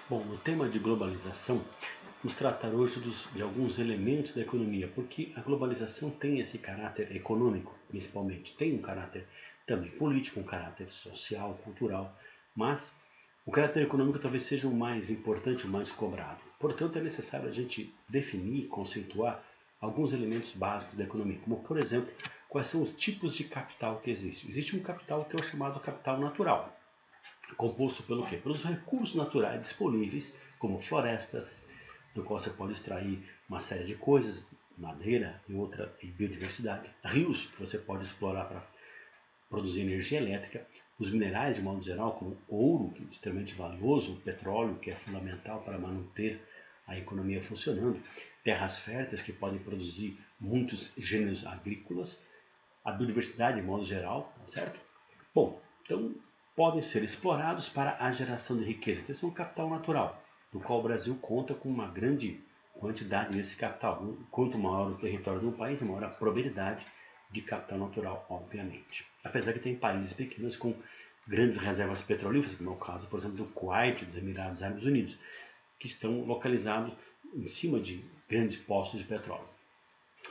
Bom, o tema de globalização vamos tratar hoje de alguns elementos da economia, porque a globalização tem esse caráter econômico, principalmente, tem um caráter também político, um caráter social, cultural, mas o caráter econômico talvez seja o mais importante, o mais cobrado. Portanto, é necessário a gente definir, conceituar alguns elementos básicos da economia, como, por exemplo, quais são os tipos de capital que existem. Existe um capital que é o chamado capital natural, composto pelo quê? Pelos recursos naturais disponíveis, como florestas, do qual você pode extrair uma série de coisas, madeira e biodiversidade, rios que você pode explorar para produzir energia elétrica, os minerais de modo geral, como ouro, que é extremamente valioso, o petróleo, que é fundamental para manter a economia funcionando, terras férteis que podem produzir muitos gêneros agrícolas, a biodiversidade de modo geral, certo? Bom, então podem ser explorados para a geração de riqueza. Então, esse é um capital natural, do qual o Brasil conta com uma grande quantidade desse capital. Quanto maior o território de um país, maior a probabilidade de capital natural, obviamente. Apesar que tem países pequenos com grandes reservas petrolíferas, como é o caso, por exemplo, do Kuwait, dos Emirados Árabes Unidos, que estão localizados em cima de grandes postos de petróleo.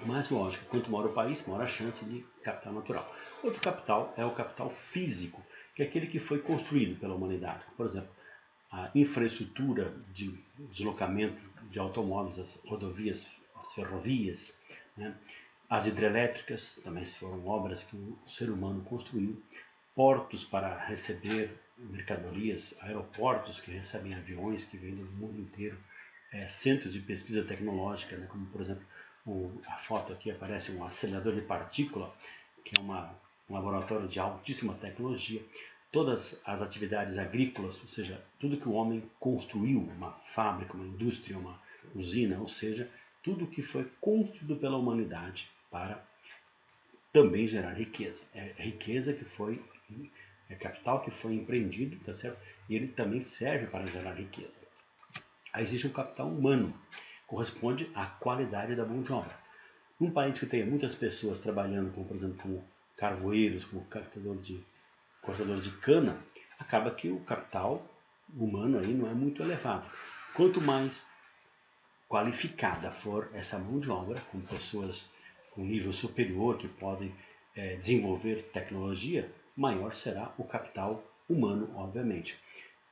Mas, lógico, quanto maior o país, maior a chance de capital natural. Outro capital é o capital físico, que é aquele que foi construído pela humanidade. Por exemplo, a infraestrutura de deslocamento de automóveis, as rodovias, as ferrovias, né? As hidrelétricas também foram obras que o ser humano construiu, portos para receber mercadorias, aeroportos que recebem aviões que vêm do mundo inteiro, centros de pesquisa tecnológica, né? Como por exemplo a foto aqui aparece um acelerador de partícula, que é um laboratório de altíssima tecnologia. Todas as atividades agrícolas, ou seja, tudo que o homem construiu, uma fábrica, uma indústria, uma usina, ou seja, tudo que foi construído pela humanidade para também gerar riqueza. É riqueza que foi, é capital que foi empreendido, tá certo? E ele também serve para gerar riqueza. Aí existe um capital humano, corresponde à qualidade da mão de obra. Num país que tenha muitas pessoas trabalhando, como por exemplo, como carvoeiros, como cortador de cana, acaba que o capital humano aí não é muito elevado. Quanto mais qualificada for essa mão de obra, com pessoas com nível superior que podem desenvolver tecnologia, maior será o capital humano, obviamente.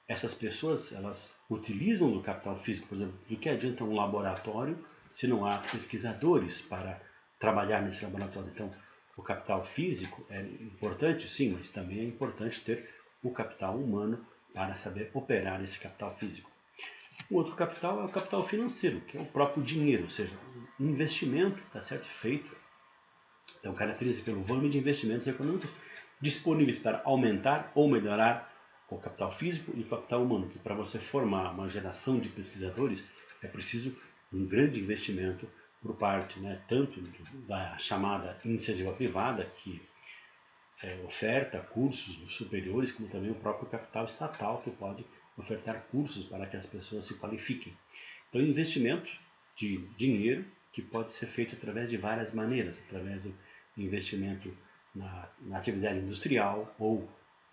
Essas pessoas, elas utilizam do capital físico, por exemplo, do que adianta um laboratório se não há pesquisadores para trabalhar nesse laboratório. Então, o capital físico é importante, sim, mas também é importante ter o capital humano para saber operar esse capital físico. O outro capital é o capital financeiro, que é o próprio dinheiro, ou seja, um investimento, está certo, feito. Então, caracteriza pelo volume de investimentos econômicos disponíveis para aumentar ou melhorar o capital físico e o capital humano, que para você formar uma geração de pesquisadores é preciso um grande investimento por parte, né, tanto da chamada iniciativa privada, que oferta cursos superiores, como também o próprio capital estatal, que pode ofertar cursos para que as pessoas se qualifiquem. Então, investimento de dinheiro que pode ser feito através de várias maneiras, através do investimento na atividade industrial ou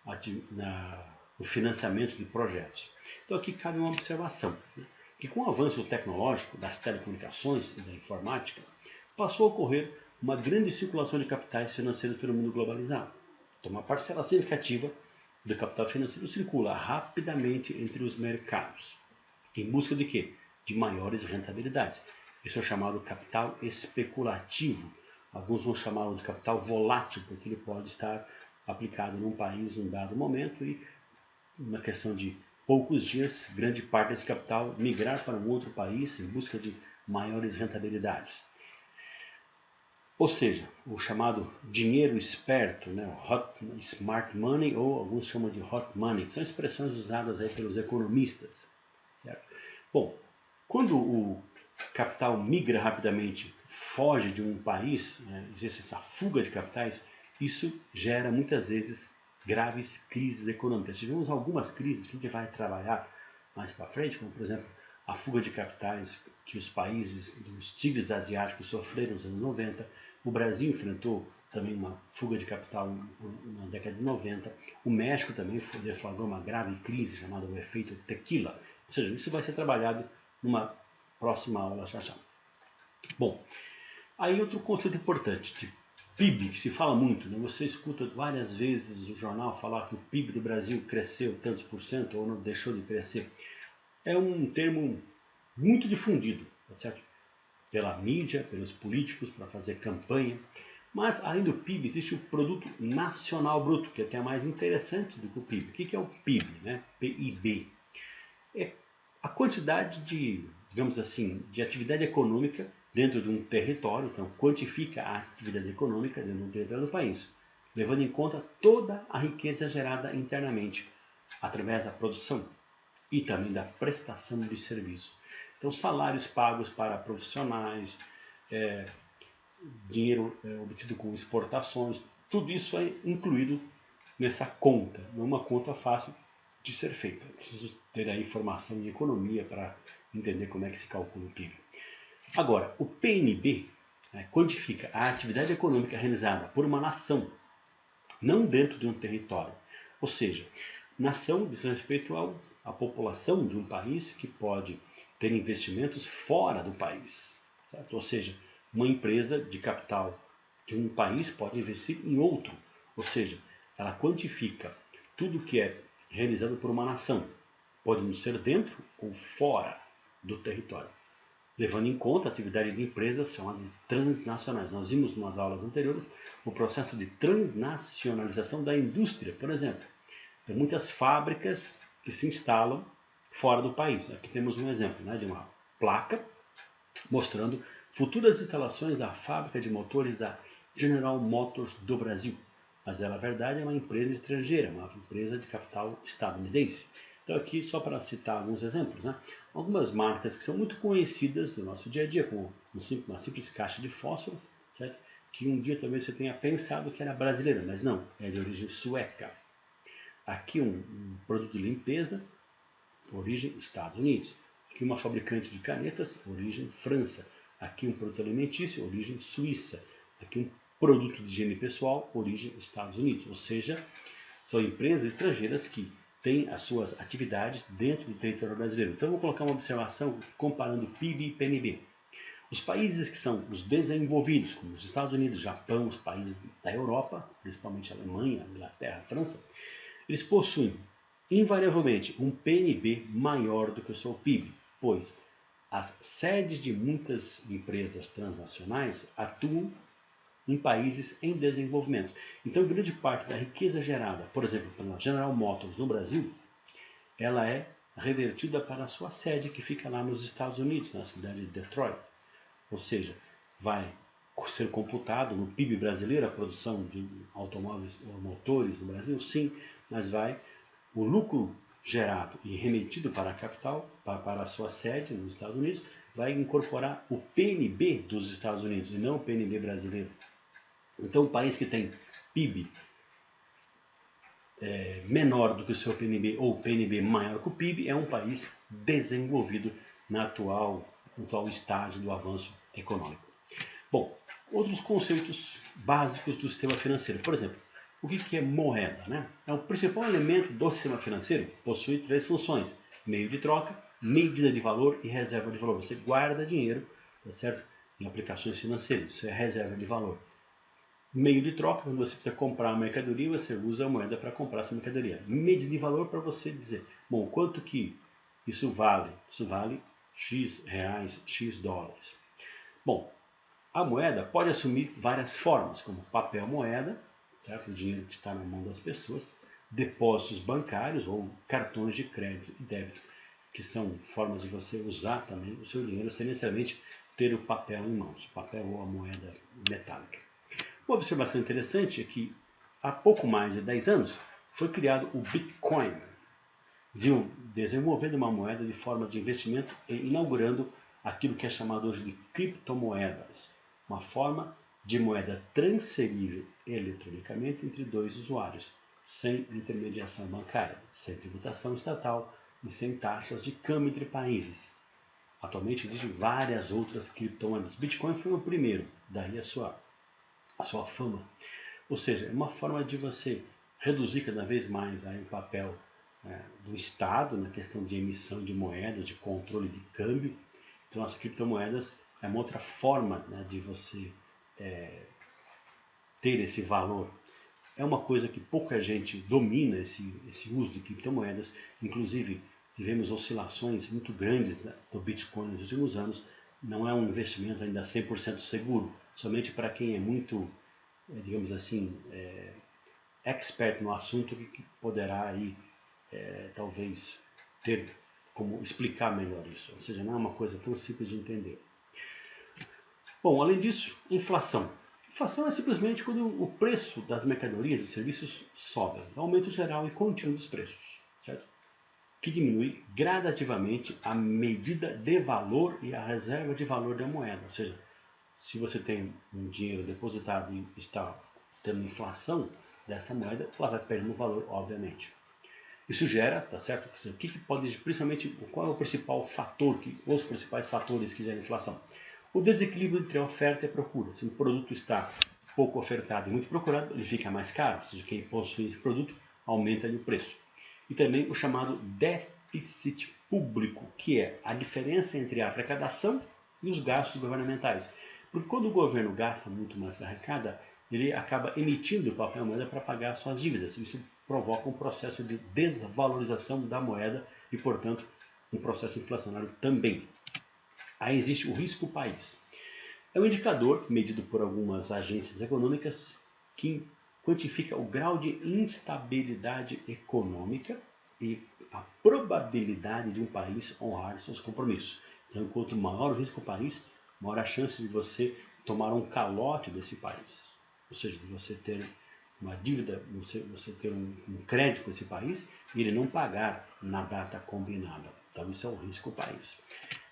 no financiamento de projetos. Então, aqui cabe uma observação, né, que com o avanço tecnológico das telecomunicações e da informática, passou a ocorrer uma grande circulação de capitais financeiros pelo mundo globalizado. Então, uma parcela significativa do capital financeiro circula rapidamente entre os mercados, em busca de quê? De maiores rentabilidades. Isso é chamado capital especulativo. Alguns vão chamá-lo de capital volátil, porque ele pode estar aplicado num país num dado momento e, na questão de poucos dias, grande parte desse capital migrar para um outro país em busca de maiores rentabilidades. Ou seja, o chamado dinheiro esperto, né, smart money, ou alguns chamam de hot money, são expressões usadas aí pelos economistas. Certo? Bom, quando o capital migra rapidamente, foge de um país, né, existe essa fuga de capitais, isso gera muitas vezes graves crises econômicas. Tivemos algumas crises que a gente vai trabalhar mais para frente, como por exemplo a fuga de capitais que os países dos tigres asiáticos sofreram nos anos 90. O Brasil enfrentou também uma fuga de capital na década de 90. O México também deflagrou uma grave crise chamada o efeito tequila, Ou seja, isso vai ser trabalhado numa próxima aula já já. Bom, aí outro conceito importante de PIB, que se fala muito, né? Você escuta várias vezes o jornal falar que o PIB do Brasil cresceu tantos por cento ou não deixou de crescer. É um termo muito difundido, tá certo? Pela mídia, pelos políticos, para fazer campanha. Mas, além do PIB, existe o Produto Nacional Bruto, que é até mais interessante do que o PIB. O que é o PIB, né? PIB? É a quantidade de, digamos assim, de atividade econômica dentro de um território, então quantifica a atividade econômica dentro de um território do país, levando em conta toda a riqueza gerada internamente, através da produção e também da prestação de serviço. Então, salários pagos para profissionais, dinheiro obtido com exportações, tudo isso é incluído nessa conta. Não é uma conta fácil de ser feita. Preciso ter a informação em economia para entender como é que se calcula o PIB. Agora, o PNB quantifica a atividade econômica realizada por uma nação, não dentro de um território. Ou seja, nação diz respeito à população de um país que pode ter investimentos fora do país. Certo? Ou seja, uma empresa de capital de um país pode investir em outro. Ou seja, ela quantifica tudo que é realizado por uma nação, pode não ser dentro ou fora do território, levando em conta a atividade de empresas chamadas de transnacionais. Nós vimos nas aulas anteriores o processo de transnacionalização da indústria, por exemplo. Tem muitas fábricas que se instalam fora do país. Aqui temos um exemplo, né, de uma placa mostrando futuras instalações da fábrica de motores da General Motors do Brasil. Mas ela, na verdade, é uma empresa estrangeira, uma empresa de capital estadunidense. Então aqui, só para citar alguns exemplos, né? Algumas marcas que são muito conhecidas do nosso dia a dia, como uma simples caixa de fósforo, certo? Que um dia talvez você tenha pensado que era brasileira, mas não, é de origem sueca. Aqui um produto de limpeza, origem Estados Unidos. Aqui uma fabricante de canetas, origem França. Aqui um produto alimentício, origem Suíça. Aqui um produto de higiene pessoal, origem Estados Unidos. Ou seja, são empresas estrangeiras que têm as suas atividades dentro do território brasileiro. Então, vou colocar uma observação comparando PIB e PNB. Os países que são os desenvolvidos, como os Estados Unidos, Japão, os países da Europa, principalmente a Alemanha, a Inglaterra, a França, eles possuem invariavelmente um PNB maior do que o seu PIB, pois as sedes de muitas empresas transnacionais atuam em países em desenvolvimento. Então, grande parte da riqueza gerada, por exemplo, pela General Motors no Brasil, ela é revertida para a sua sede, que fica lá nos Estados Unidos, na cidade de Detroit. Ou seja, vai ser computado no PIB brasileiro a produção de automóveis ou motores no Brasil, sim, mas o lucro gerado e remetido para a capital, para a sua sede nos Estados Unidos, vai incorporar o PNB dos Estados Unidos e não o PNB brasileiro. Então, um país que tem PIB menor do que o seu PNB ou PNB maior que o PIB é um país desenvolvido no atual estágio do avanço econômico. Bom, outros conceitos básicos do sistema financeiro. Por exemplo, o que é moeda? Né? É o principal elemento do sistema financeiro, possui três funções: meio de troca, medida de valor e reserva de valor. Você guarda dinheiro, tá certo? Em aplicações financeiras, isso é reserva de valor. Meio de troca, quando você precisa comprar uma mercadoria, você usa a moeda para comprar essa mercadoria. Medida de valor para você dizer, bom, quanto que isso vale? Isso vale X reais, X dólares. Bom, a moeda pode assumir várias formas, como papel moeda, certo? O dinheiro que está na mão das pessoas, depósitos bancários ou cartões de crédito e débito, que são formas de você usar também o seu dinheiro sem necessariamente ter o papel em mãos, o papel ou a moeda metálica. Uma observação interessante é que há pouco mais de 10 anos foi criado o Bitcoin, desenvolvendo uma moeda de forma de investimento e inaugurando aquilo que é chamado hoje de criptomoedas, uma forma de moeda transferível eletronicamente entre dois usuários, sem intermediação bancária, sem tributação estatal e sem taxas de câmbio entre países. Atualmente existem várias outras criptomoedas. Bitcoin foi o primeiro, daí a sua fama. Ou seja, é uma forma de você reduzir cada vez mais aí o papel do Estado na questão de emissão de moedas, de controle de câmbio. Então as criptomoedas é uma outra forma, né, de você ter esse valor. É uma coisa que pouca gente domina, esse uso de criptomoedas. Inclusive, tivemos oscilações muito grandes do Bitcoin nos últimos anos. Não é um investimento ainda 100% seguro, somente para quem é muito, digamos assim, expert no assunto, que poderá aí, talvez, ter como explicar melhor isso. Ou seja, não é uma coisa tão simples de entender. Bom, além disso, inflação. Inflação é simplesmente quando o preço das mercadorias e serviços sobe, aumento geral e contínuo dos preços, certo? Que diminui gradativamente a medida de valor e a reserva de valor da moeda. Ou seja, se você tem um dinheiro depositado e está tendo inflação dessa moeda, ela vai perdendo valor, obviamente. Isso gera, tá certo? O que pode, principalmente, qual é o principal fator, os principais fatores que geram inflação? O desequilíbrio entre a oferta e a procura. Se um produto está pouco ofertado e muito procurado, ele fica mais caro, ou seja, quem possui esse produto aumenta o preço. E também o chamado déficit público, que é a diferença entre a arrecadação e os gastos governamentais. Porque quando o governo gasta muito mais que a arrecada, ele acaba emitindo papel moeda para pagar suas dívidas. Isso provoca um processo de desvalorização da moeda e, portanto, um processo inflacionário também. Aí existe o risco país. É um indicador medido por algumas agências econômicas que quantifica o grau de instabilidade econômica e a probabilidade de um país honrar seus compromissos. Então, quanto maior o risco país, maior a chance de você tomar um calote desse país. Ou seja, de você ter uma dívida, você ter um crédito com esse país e ele não pagar na data combinada. Então, isso é o risco país.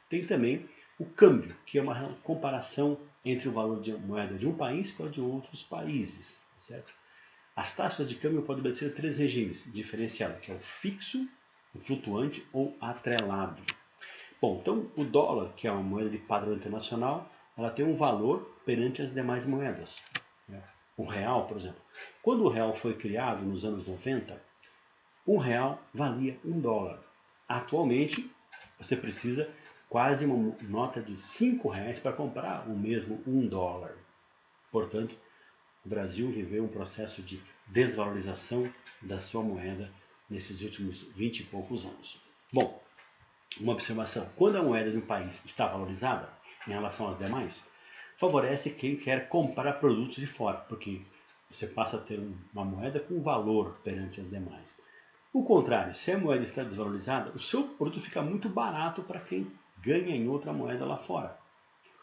Tem também o câmbio, que é uma comparação entre o valor de moeda de um país com a de outros países, certo? As taxas de câmbio podem obedecer a 3 regimes diferenciados, que é o fixo, o flutuante ou atrelado. Bom, então o dólar, que é uma moeda de padrão internacional, ela tem um valor perante as demais moedas. O real, por exemplo. Quando o real foi criado nos anos 90, um real valia $1. Atualmente, você precisa quase uma nota de R$5 para comprar o mesmo $1. Portanto, o Brasil viveu um processo de desvalorização da sua moeda nesses últimos 20 e poucos anos. Bom, uma observação: quando a moeda de um país está valorizada em relação às demais, favorece quem quer comprar produtos de fora, porque você passa a ter uma moeda com valor perante as demais. O contrário, se a moeda está desvalorizada, o seu produto fica muito barato para quem ganha em outra moeda lá fora.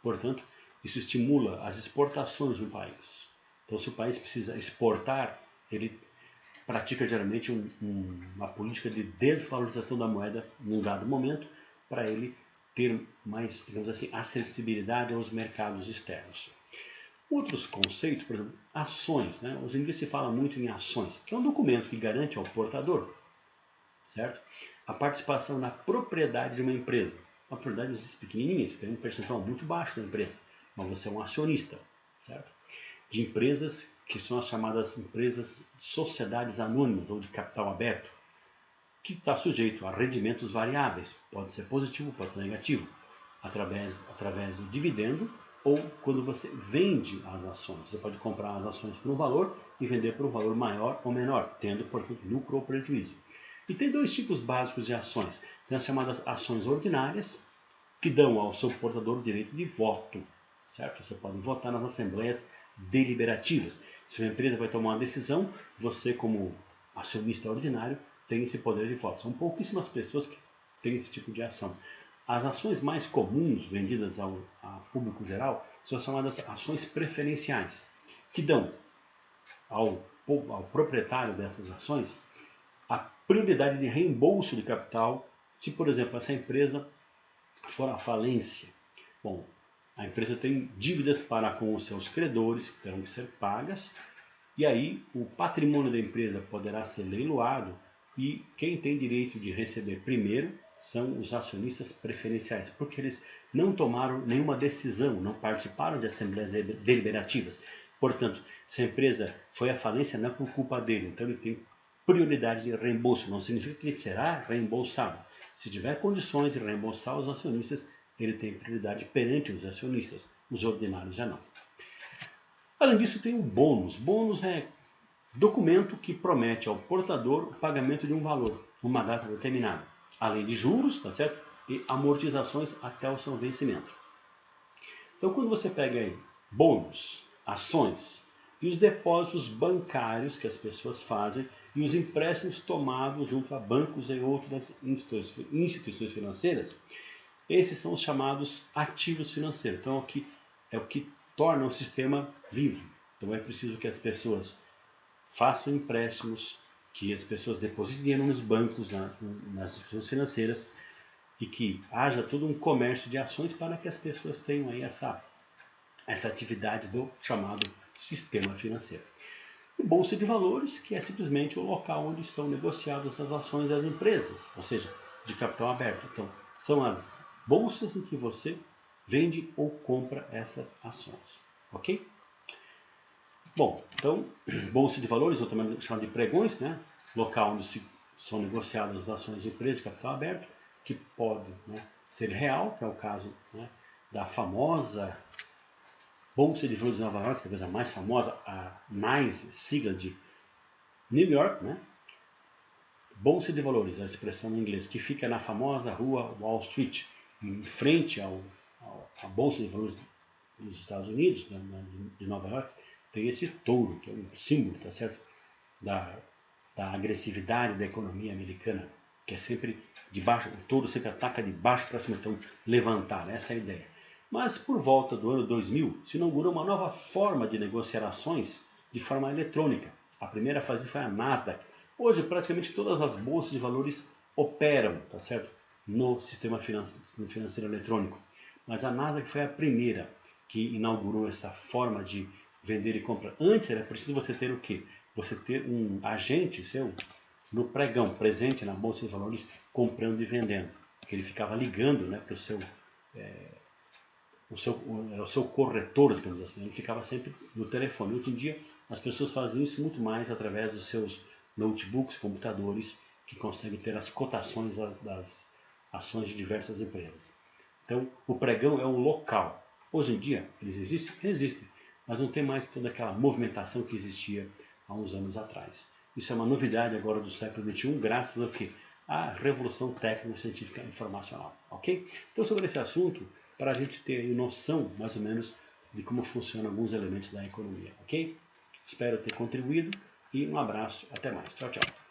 Portanto, isso estimula as exportações de um país. Então, se o país precisa exportar, ele pratica geralmente uma política de desvalorização da moeda num dado momento, para ele ter mais, digamos assim, acessibilidade aos mercados externos. Outros conceitos, por exemplo, ações. Né? Hoje em dia se fala muito em ações, que é um documento que garante ao portador, certo? A participação na propriedade de uma empresa. Uma propriedade existe pequenininha, você tem um percentual muito baixo da empresa, mas você é um acionista, certo? De empresas que são as chamadas empresas sociedades anônimas ou de capital aberto, que está sujeito a rendimentos variáveis, pode ser positivo, pode ser negativo, através do dividendo ou quando você vende as ações. Você pode comprar as ações por um valor e vender por um valor maior ou menor, tendo, portanto, lucro ou prejuízo. E tem 2 tipos básicos de ações. Tem as chamadas ações ordinárias, que dão ao seu portador o direito de voto, certo? Você pode votar nas assembleias deliberativas. Se uma empresa vai tomar uma decisão, você, como acionista ordinário, tem esse poder de voto. São pouquíssimas pessoas que têm esse tipo de ação. As ações mais comuns vendidas ao público geral são as chamadas ações preferenciais, que dão ao proprietário dessas ações a prioridade de reembolso de capital se, por exemplo, essa empresa for à falência. Bom, a empresa tem dívidas para com os seus credores que terão que ser pagas, e aí o patrimônio da empresa poderá ser leiloado e quem tem direito de receber primeiro são os acionistas preferenciais, porque eles não tomaram nenhuma decisão, não participaram de assembleias deliberativas. Portanto, se a empresa foi à falência, não é por culpa dele, então ele tem prioridade de reembolso. Não significa que ele será reembolsado. Se tiver condições de reembolsar os acionistas, ele tem prioridade perante os acionistas. Os ordinários já não. Além disso, tem o bônus. Bônus é documento que promete ao portador o pagamento de um valor, numa data determinada. Além de juros, tá certo? E amortizações até o seu vencimento. Então, quando você pega aí bônus, ações e os depósitos bancários que as pessoas fazem e os empréstimos tomados junto a bancos e outras instituições financeiras, esses são os chamados ativos financeiros. Então, é o que torna o sistema vivo. Então, é preciso que as pessoas façam empréstimos, que as pessoas depositem dinheiro nos bancos, nas instituições financeiras, e que haja todo um comércio de ações para que as pessoas tenham aí essa atividade do chamado sistema financeiro. E Bolsa de Valores, que é simplesmente o local onde estão negociadas as ações das empresas, ou seja, de capital aberto. Então, são as bolsas em que você vende ou compra essas ações, ok? Bom, então, Bolsa de Valores, ou também chamado de pregões, né? Local onde são negociadas as ações de empresas de capital aberto, que pode, né, ser real, que é o caso, né, da famosa Bolsa de Valores de Nova York, talvez a mais famosa, a NYSE, sigla de New York, né? Bolsa de Valores, a expressão em inglês, que fica na famosa rua Wall Street, em frente à Bolsa de Valores dos Estados Unidos, de Nova York, tem esse touro, que é um símbolo, tá certo? Da agressividade da economia americana, que é sempre de baixo, o touro sempre ataca de baixo para cima, então levantar, essa é a ideia. Mas por volta do ano 2000, se inaugurou uma nova forma de negociar ações de forma eletrônica. A primeira a fazer foi a Nasdaq. Hoje praticamente todas as bolsas de valores operam, tá certo? No sistema financeiro eletrônico. Mas a Nasdaq foi a primeira que inaugurou essa forma de vender e comprar. Antes era preciso você ter o quê? Você ter um agente seu no pregão, presente na Bolsa de Valores, comprando e vendendo. Que ele ficava ligando, né, para o seu corretor, digamos assim. Ele ficava sempre no telefone. Hoje em dia, as pessoas fazem isso muito mais através dos seus notebooks, computadores, que conseguem ter as cotações das ações de diversas empresas. Então, o pregão é um local. Hoje em dia, eles existem? Existem. Mas não tem mais toda aquela movimentação que existia há uns anos atrás. Isso é uma novidade agora do século XXI, graças ao quê? À revolução técnico-científica informacional, ok? Então, sobre esse assunto, para a gente ter noção, mais ou menos, de como funcionam alguns elementos da economia, ok? Espero ter contribuído e um abraço, até mais. Tchau, tchau.